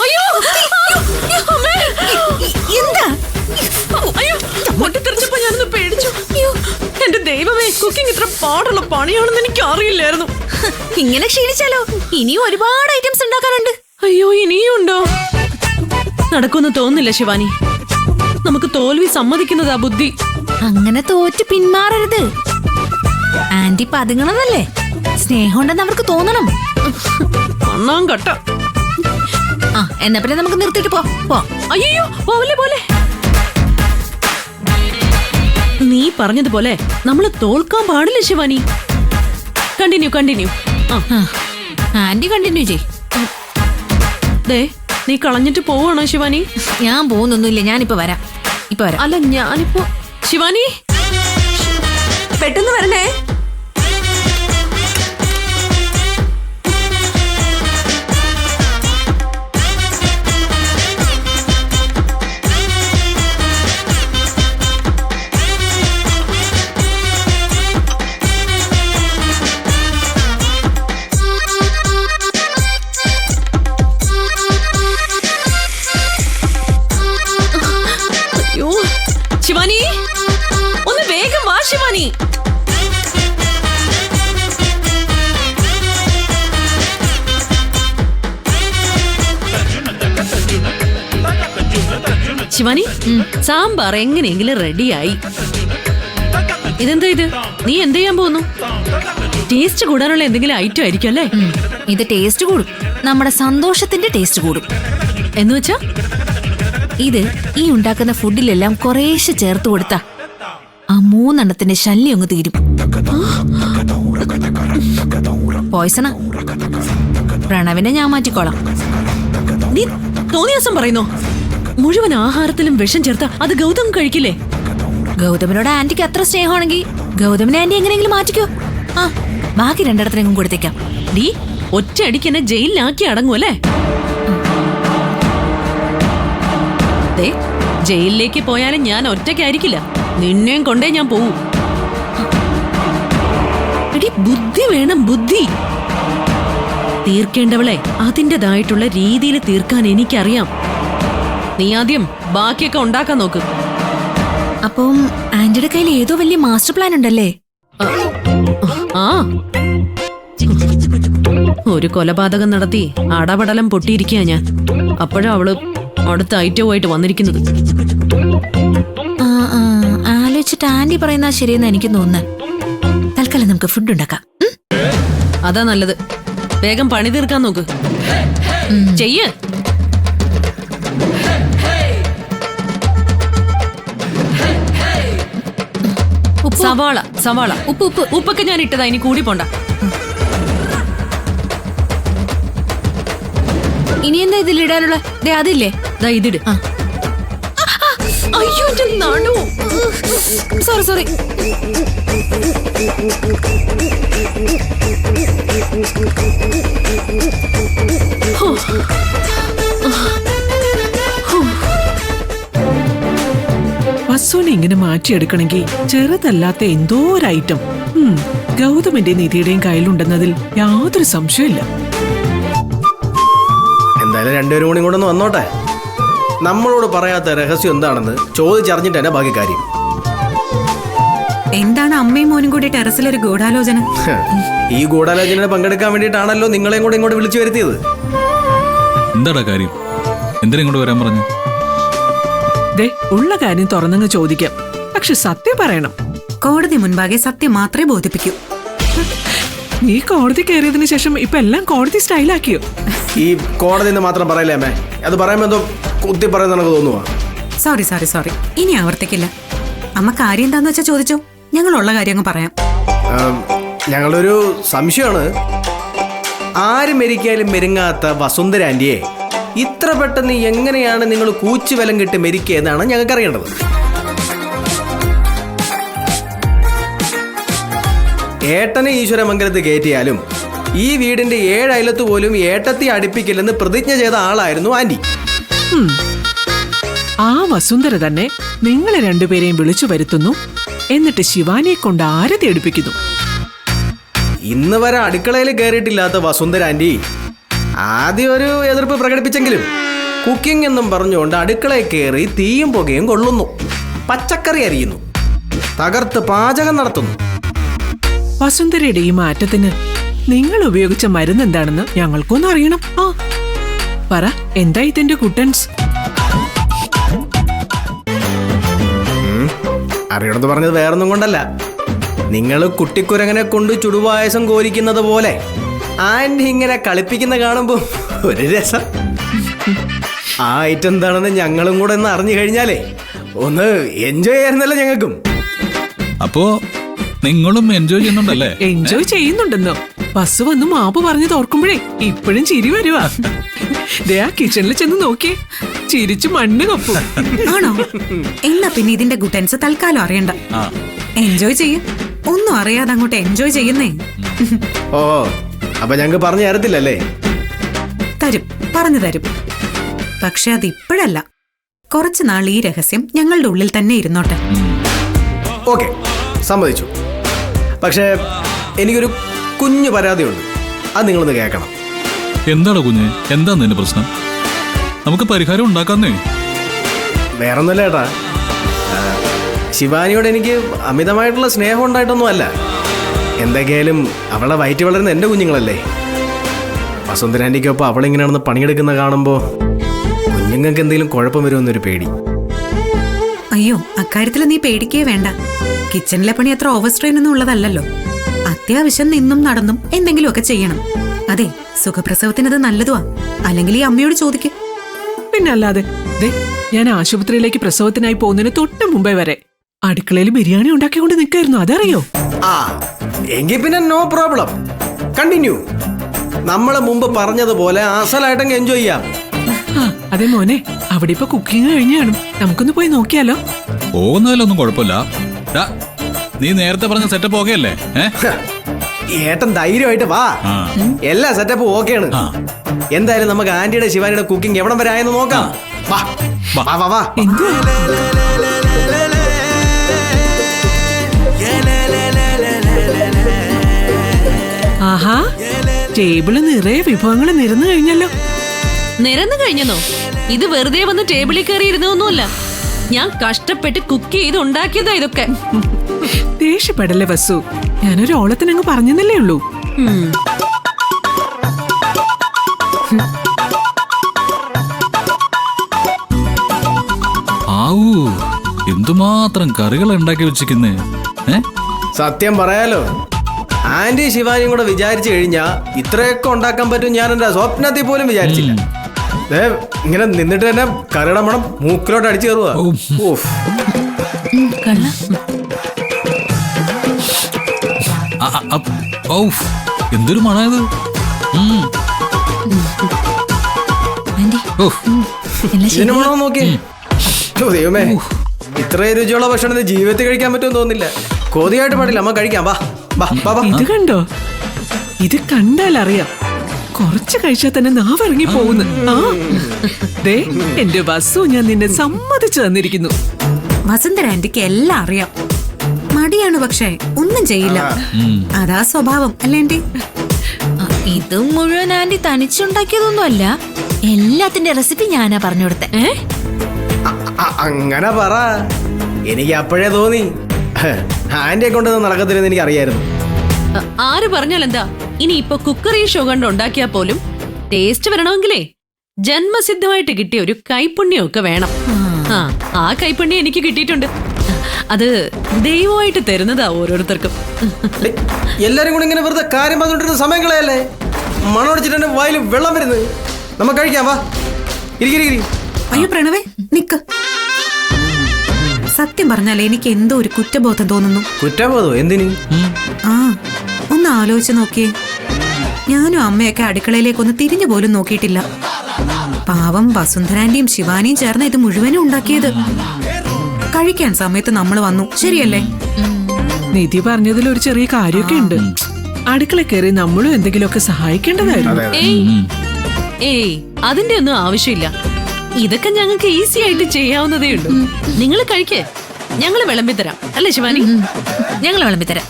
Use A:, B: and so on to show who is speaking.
A: അയ്യോ എന്താ? അയ്യോ പൊട്ടിത്തെറിച്ചപ്പോ ഞാനൊന്ന് പേടിച്ചു. എന്റെ ദൈവമേ, കുക്കിംഗ് ഇത്ര പാടുള്ള പണിയാണെന്ന് എനിക്ക് അറിയില്ലായിരുന്നു.
B: ഇങ്ങനെ ക്ഷീണിച്ചാലോ? ഇനിയും ഒരുപാട് ഐറ്റംസ് ഉണ്ടാക്കാനുണ്ട്.
A: അയ്യോ ഇനിയും ഉണ്ടോ? നടക്കുമെന്ന് തോന്നുന്നില്ല ശിവാനി. നമുക്ക് തോൽവി സമ്മതിക്കുന്നതാ ബുദ്ധി.
B: അങ്ങനെ തോറ്റ് പിന്മാറരുത്. ആന്റി പതുങ്ങണതല്ലേ, സ്നേഹം ഉണ്ടെന്ന് അവർക്ക് തോന്നണം.
A: അണ്ണാൻ കട്ട.
B: എന്നാ പിന്നെ നമുക്ക് നിർത്തിയിട്ട് പോ.
A: അയ്യോ പോലെ പോലെ. നീ പറഞ്ഞതുപോലെ നമ്മള് തോൽക്കാൻ പാടില്ല ശിവാനി. കണ്ടിന്യൂ.
B: ആന്റി കണ്ടിന്യൂ ചെയ്.
A: ദേ നീ കളഞ്ഞിട്ട് പോവാണോ ശിവാനി?
B: ഞാൻ പോകുന്നൊന്നുമില്ല, ഞാനിപ്പോ വരാം.
A: അല്ല ഞാനിപ്പോ. ശിവാനി
C: പെട്ടെന്ന് വരണേ.
A: ശിവാനി ഒന്ന് വേഗം വാ ശിവാനി. ശിവാനി സാമ്പാർ എങ്ങനെയെങ്കിലും റെഡിയായി. ഇതെന്താ ഇത്? നീ എന്ത് ചെയ്യാൻ പോകുന്നു? ടേസ്റ്റ് കൂടാനുള്ള എന്തെങ്കിലും ഐറ്റം ആയിരിക്കും അല്ലേ?
B: ഇത് ടേസ്റ്റ് കൂടും, നമ്മുടെ സന്തോഷത്തിന്റെ ടേസ്റ്റ് കൂടും.
A: എന്ന് വെച്ചാ
B: ഇത് ഈ ഉണ്ടാക്കുന്ന ഫുഡിലെല്ലാം കുറേശ്ശെ ചേർത്ത് കൊടുത്താ ആ 3 ശല്യം അങ്ങ് തീരും. പോയ്സണ പ്രണവിനെ ഞാൻ മാറ്റിക്കോളാം.
A: നീ തോന്നിയാസം പറയുന്നോ? മുഴുവൻ ആഹാരത്തിലും വിഷം ചേർത്ത അത് ഗൗതം കഴിക്കില്ലേ?
B: ഗൗതമിനോട് ആന്റിക്ക് അത്ര സ്നേഹമാണെങ്കിൽ ഗൗതമിനെ ആന്റി എങ്ങനെയെങ്കിലും മാറ്റിക്കോ. ബാക്കി 2 കൊടുത്തേക്കാം.
A: നീ ഒറ്റയടിക്ക് എന്നെ ജയിലിലാക്കി അടങ്ങുമല്ലേ? ജയിലിലേക്ക് പോയാലും ഞാൻ ഒറ്റയ്ക്കായിരിക്കില്ല, നിന്നെയും കൊണ്ടേ ഞാൻ പോവൂ. എടി ബുദ്ധി വേണം, ബുദ്ധി. തീർക്കേണ്ടവളെ അതിൻ്റെതായിട്ടുള്ള രീതിയിൽ തീർക്കാൻ എനിക്കറിയാം. നീ ആദ്യം ബാക്കിയൊക്കെ ഉണ്ടാക്കാൻ നോക്ക്.
B: അപ്പം ആന്റിയുടെ കയ്യിൽ ഏതോ വലിയ മാസ്റ്റർ പ്ലാൻ ഉണ്ടല്ലേ?
A: ഒരു കൊലപാതകം നടത്തി അടപടലം പൊട്ടിയിരിക്കുക ഞാൻ. അപ്പോഴാ അവള് അടുത്ത ഐറ്റവുമായിട്ട് വന്നിരിക്കുന്നത്.
B: ആലോചിച്ചിട്ട് ആന്റി പറയുന്ന ശരിയെന്ന് എനിക്ക് തോന്നുന്നത്. തൽക്കാലം നമുക്ക് ഫുഡ് ഉണ്ടാക്കാം.
A: അതാ നല്ലത്. വേഗം പണി തീർക്കാൻ നോക്ക്. ചെയ്യ്. സവാള ഉപ്പൊക്കെ ഞാൻ ഇട്ടതാ, ഇനി കൂടി പോണ്ട.
B: ഇനി എന്താ ഇതിലിടാനുള്ള? അതില്ലേ,
A: ഇതിട്. അയ്യോ നടു.
B: സോറി.
D: വസുവിനെ ഇങ്ങനെ മാറ്റിയെടുക്കണമെങ്കിൽ ചെറുതല്ലാത്ത എന്തോ ഒരു ഐറ്റം ഗൗതമിന്റെ നിധിയുടെയും കയ്യിലുണ്ടെന്നതിൽ യാതൊരു സംശയമില്ല.
E: എന്തായാലും 2 പേരും കൂടി ഇങ്ങോട്ടൊന്ന് വന്നോട്ടെ. നമ്മളോട് പറയാത്ത രഹസ്യം എന്താണെന്ന് ചോദിച്ചറിഞ്ഞിട്ട് തന്നെ ബാക്കി കാര്യം.
C: എന്താണ് അമ്മയും മോനും കൂടി ടെറസിലൊരു ഗൂഢാലോചന?
E: ഈ ഗൂഢാലോചനയിൽ പങ്കെടുക്കാൻ വേണ്ടിയിട്ടാണല്ലോ നിങ്ങളെയും കൂടെ ഇങ്ങോട്ട് വിളിച്ചു വരുത്തിയത്.
F: എന്താടാ കാര്യം? എന്തിനാ ഇങ്ങോട്ട് വരാൻ പറഞ്ഞു?
D: ഉള്ള കാര്യം തുറന്നങ്ങ് ചോദിക്കാം, പക്ഷെ സത്യം പറയണം.
C: കോടതി മുൻപാകെ സത്യം മാത്രമേ ബോധിപ്പിക്കൂ.
D: നീ കോടതി കയറിയതിനു ശേഷം ഇപ്പൊ എല്ലാം കോടതി സ്റ്റൈലാക്കിയോ?
E: ഈ കോടതി മാത്രം പറയില്ലേ അമ്മേ, അത് പറയുമ്പോ എന്തോ കുത്തി പറയുന്ന എനിക്ക് തോന്നുവാ.
C: സോറി, ഇനി ആവർത്തിക്കില്ല. അമ്മ കാര്യം എന്താന്ന് വെച്ചാ ചോദിച്ചോ, ഞങ്ങളുള്ള കാര്യം അങ്ങ് പറയാം.
E: ഞങ്ങളൊരു സംശയമാണ്. ആര് മരിക്കാലും മെരുങ്ങാത്ത വസുന്ധര ആന്റിയെ ഇത്ര പെട്ടെന്ന് എങ്ങനെയാണ് നിങ്ങൾ കൂച്ചുവലം കിട്ടി മരിക്കുകയെന്നാണ് ഞങ്ങൾക്ക് അറിയേണ്ടത്. ഏട്ടനെ ഈശ്വരമംഗലത്ത് കയറ്റിയാലും ഈ വീടിന്റെ 7 അയലത്ത് പോലും ഏട്ടത്തി അടുപ്പിക്കില്ലെന്ന് പ്രതിജ്ഞ ചെയ്ത ആളായിരുന്നു ആന്റി.
D: ആ വസുന്ധര തന്നെ നിങ്ങളെ 2 പേരെയും വിളിച്ചു വരുത്തുന്നു, എന്നിട്ട് ശിവാനിയെ കൊണ്ട് ആരതി എടുപ്പിക്കുന്നു.
E: ഇന്ന് വരെ അടുക്കളയിൽ കയറിയിട്ടില്ലാത്ത വസുന്ധര ആന്റി ആദ്യം ഒരു എതിർപ്പ് പ്രകടിപ്പിച്ചെങ്കിലും കുക്കിംഗ് എന്നും പറഞ്ഞുകൊണ്ട് അടുക്കളയിൽ കയറി തീയും പുകയും കൊള്ളുന്നു, പച്ചക്കറി അരിയുന്നു, തകർത്ത് പാചകം നടത്തുന്നു.
D: വസുന്ധരയുടെ ഈ മാറ്റത്തിന് നിങ്ങൾ ഉപയോഗിച്ച മരുന്ന് എന്താണെന്ന് ഞങ്ങൾക്കൊന്നും അറിയണം. ആ പറ, എന്താ ഇതിന്റെ കുട്ടൻസ്?
E: അറിയണമെന്ന് പറഞ്ഞത് വേറൊന്നും കൊണ്ടല്ല, നിങ്ങൾ കുട്ടിക്കുരങ്ങനെ കൊണ്ട് ചുടുപായസം കോരിക്കുന്നത് പോലെ ആന്റി ഇങ്ങനെ കളിപ്പിക്കുന്ന കാണുമ്പോൾ ഒരു രസം. ആ ഐറ്റം എന്താണെന്ന് ഞങ്ങളും കൂടെ ഒന്ന് അറിഞ്ഞു കഴിഞ്ഞാലേ ഒന്ന് എൻജോയ് ചെയ്യായിരുന്നല്ലോ ഞങ്ങൾക്കും.
F: അപ്പോ നിങ്ങളും എൻജോയ് ചെയ്യുന്നുണ്ടല്ലേ?
D: എൻജോയ് ചെയ്യുന്നുണ്ടെന്നോ? ബസ് വന്ന് മാപ്പ് പറഞ്ഞത് ഓർക്കുമ്പോഴേ ഇപ്പോഴും ചിരി വരുവാ. ദേ ആ കിച്ചണിൽ ചെന്ന് നോക്കിയേ, ചിരിച്ചു മണ്ണ് കപ്പും.
C: ആണോ? എന്നാ പിന്നെ ഇതിന്റെ ഗുട്ടൻസ് തൽക്കാലം അറിയണ്ട. എൻജോയ് ചെയ്യും. ഒന്നും അറിയാതെ അങ്ങോട്ട് എൻജോയ് ചെയ്യുന്നേ.
E: ഓ, അപ്പൊ ഞങ്ങക്ക് പറഞ്ഞു തരത്തില്ലല്ലേ?
C: തരും, പറഞ്ഞു തരും. പക്ഷെ അതിപ്പോഴല്ല, കുറച്ചു നാൾ ഈ രഹസ്യം ഞങ്ങളുടെ ഉള്ളിൽ തന്നെ ഇരുന്നോട്ടെ.
E: ഓക്കെ, സമ്മതിച്ചു. പക്ഷേ എനിക്കൊരു കുഞ്ഞു പരാതിയുണ്ട്, അത് നിങ്ങളൊന്ന് കേൾക്കണം.
F: എന്താണ് കുഞ്ഞ്, എന്താ നിന്റെ പ്രശ്നം? നമുക്ക് പരിഹാരം ഉണ്ടാക്കാന്നേ.
E: വേറൊന്നുമില്ല ഏട്ടാ, ശിവാനിയോട് എനിക്ക് അമിതമായിട്ടുള്ള സ്നേഹം ഉണ്ടായിട്ടൊന്നും അല്ല. എന്തൊക്കെയായാലും അവളെ വയറ്റി വളരുന്ന എൻ്റെ കുഞ്ഞുങ്ങളല്ലേ. വസുന്ധര ആൻറ്റിക്കൊപ്പം അവളിങ്ങനെയാണെന്ന് പണിയെടുക്കുന്ന കാണുമ്പോൾ കുഞ്ഞുങ്ങൾക്ക് എന്തെങ്കിലും കുഴപ്പം വരുമെന്നൊരു പേടി.
C: അയ്യോ, അക്കാര്യത്തിൽ നീ പേടിക്കേ വേണ്ട. കിച്ചണിലെ പണി അത്ര ഓവർ സ്ട്രെയിൻ ഒന്നും ഉള്ളതല്ലല്ലോ. അത്യാവശ്യം നിന്നും നടന്നും എന്തെങ്കിലുമൊക്കെ ചെയ്യണം. അതെ, സുഖപ്രസവത്തിനത് നല്ലതുവാ. അല്ലെങ്കിൽ ഈ അമ്മയോട് ചോദിക്കും.
D: പിന്നല്ലാതെ ദേ, ഞാൻ ആശുപത്രിയിലേക്ക് പ്രസവത്തിനായി പോകുന്നതിന് തൊട്ട് മുമ്പേ വരെ അടുക്കളയിൽ ബിരിയാണി ഉണ്ടാക്കിക്കൊണ്ട് നിൽക്കായിരുന്നു, അതറിയോ?
E: ആ, എങ്കിൽ പിന്നെ നോ പ്രോബ്ലം, കണ്ടിന്യൂ. നമ്മൾ മുമ്പ് പറഞ്ഞതുപോലെ അസലായിട്ടങ്ങ് എൻജോയ് ചെയ്യാം.
D: ആ അതെ മോനെ, അവിടെ ഇപ്പൊ കുക്കിംഗ് കഴിഞ്ഞാണ്, നമുക്കൊന്ന് പോയി നോക്കിയാലോ?
F: പോകുന്നതിലൊന്നും കുഴപ്പമില്ല. ഡാ, നീ നേരത്തെ പറഞ്ഞ സെറ്റപ്പ് ഓക്കെ അല്ലേ?
E: ഏട്ടൻ ധൈര്യമായിട്ട് വാ, എല്ലാ സെറ്റപ്പും ഓക്കെയാണ്. എന്തായാലും നമുക്ക് ആന്റിയുടെ ശിവാനിയുടെ കുക്കിംഗ് എവിടം വരെ ആയെന്ന് നോക്കാം. വാ വാ വാ വാ.
D: ആഹാ, ടേബിള് നിറയെ വിഭവങ്ങൾ നിരന്നു കഴിഞ്ഞല്ലോ.
A: നിരന്നു കഴിഞ്ഞെന്നോ? ഇത് വെറുതെ വന്ന് ടേബിളിൽ കയറി ഇരുന്നൊന്നുമല്ല, ഞാൻ കഷ്ടപ്പെട്ട് കുക്ക് ചെയ്ത് ഉണ്ടാക്കിയതാ ഇതൊക്കെ.
D: ദേഷ്യപ്പെടല്ലേ വസു, ഞാനൊരു ഓളത്തിനങ്ങ് പറഞ്ഞെന്നല്ലേ ഉള്ളൂ.
F: ആവൂ, എന്തുമാത്രം കറികൾ ഉണ്ടാക്കി വെച്ചിരിക്കുന്നേ.
E: സത്യം പറയാലോ, ആന്റി ശിവാനിയും കൂടെ വിചാരിച്ചു കഴിഞ്ഞാ ഇത്രയൊക്കെ ഉണ്ടാക്കാൻ പറ്റും ഞാൻ എന്റെ സ്വപ്നത്തിൽ പോലും വിചാരിച്ചില്ല. ഇങ്ങനെ നിന്നിട്ട് തന്നെ കറിയുടെ മണം മൂക്കിലോട്ട് അടിച്ചു കയറുക.
F: എന്തൊരു മണായത്!
E: ഇതിന് മണം നോക്കി. ദൈവമേ, ഇത്രയും രുചിയുള്ള ഭക്ഷണം ജീവിതത്തിൽ കഴിക്കാൻ പറ്റുമെന്ന് തോന്നില്ല. കൊതിയായിട്ട് പാടില്ല, അമ്മ കഴിക്കാം. വാ വാ വാ.
D: ഇത് കണ്ടോ? ഇത് കണ്ടാൽ അറിയാം, കുറച്ച് കഴിച്ചാൽ തന്നെ നാവിറങ്ങി പോകുന്നു. ആ ദേ, എന്റെ വസു, ഞാൻ നിന്നെ സമ്മതിച്ചു തന്നിരിക്കുന്നു.
C: വസുന്ധര ആന്റിക്ക് എല്ലാം അറിയാം. മടിയാണ്, പക്ഷേ ഒന്നും ചെയ്യില്ല. അതാ സ്വഭാവം അല്ലേ ആന്റി?
B: ഇതും മുഴുവൻ ആന്റി തനിച്ചുണ്ടാക്കിയതൊന്നും അല്ല, എല്ലാത്തിന്റെ റെസിപ്പി ഞാനാ പറഞ്ഞു കൊടുത്തേ.
E: അങ്ങനെ പറ. എനിക്ക് അപ്പോഴേ തോന്നി ആന്റിയെ കൊണ്ടൊന്നും നടക്കത്തില്ലെന്ന് എനിക്ക് അറിയായിരുന്നു.
A: ആര് പറഞ്ഞാലെന്താ? ഇനി ഇപ്പൊ കുക്കറി ഷോ കണ്ട് ഉണ്ടാക്കിയാ പോലും ടേസ്റ്റ് വരണമെങ്കിലേ ജന്മസിദ്ധമായിട്ട് കിട്ടിയ ഒരു കൈപ്പുണ്യമൊക്കെ വേണം. ആ കൈപ്പുണ്യം എനിക്ക് കിട്ടിയിട്ടുണ്ട്. അത് ദൈവമായിട്ട് തരുന്നതാ ഓരോരുത്തർക്കും.
E: എല്ലാരും കൂടെ ഇങ്ങനെ വെറുതെ കാര്യം പറഞ്ഞോണ്ടിരുന്ന സമയം കളയല്ലേ. മണോടിച്ചിട്ട് എന്റെ വായിൽ വെള്ളം വരുന്നത്. നമുക്ക് കഴിക്കാം, വാ. ഇരിക്കിരി.
C: അയ്യോ പ്രണവേ, നിക്ക്. സത്യം പറഞ്ഞാൽ എനിക്ക് എന്തോ ഒരു കുറ്റബോധം തോന്നുന്നു.
E: കുറ്റബോധം എന്തിന്?
C: ആ, ഒന്ന് ആലോചിച്ച് നോക്കിയേ. ഞാനും അമ്മയൊക്കെ അടുക്കളയിലേക്കൊന്ന് തിരിഞ്ഞു പോലും നോക്കിയിട്ടില്ല. പാവം വസുന്ധരാന്റിയും ശിവാനിയും ചേർന്ന് ഇത് മുഴുവനും ഉണ്ടാക്കിയത്. കഴിക്കാൻ സമയത്ത് നമ്മൾ വന്നു, ശരിയല്ലേ?
D: നിധി പറഞ്ഞതിൽ ഒരു ചെറിയ കാര്യമൊക്കെ ഉണ്ട്. അടുക്കള കയറി നമ്മളും എന്തെങ്കിലുമൊക്കെ സഹായിക്കേണ്ടതായിരുന്നു.
A: ഏയ്, അതിന്റെ ഒന്നും ആവശ്യമില്ല. ഇതൊക്കെ ഞങ്ങൾക്ക് ഈസി ആയിട്ട് ചെയ്യാവുന്നതേ ഉള്ളൂ. നിങ്ങൾ കഴിക്കേ, ഞങ്ങൾ വിളമ്പിത്തരാം. അല്ലേ ശിവാനി?
B: ഞങ്ങൾ വിളമ്പിത്തരാം.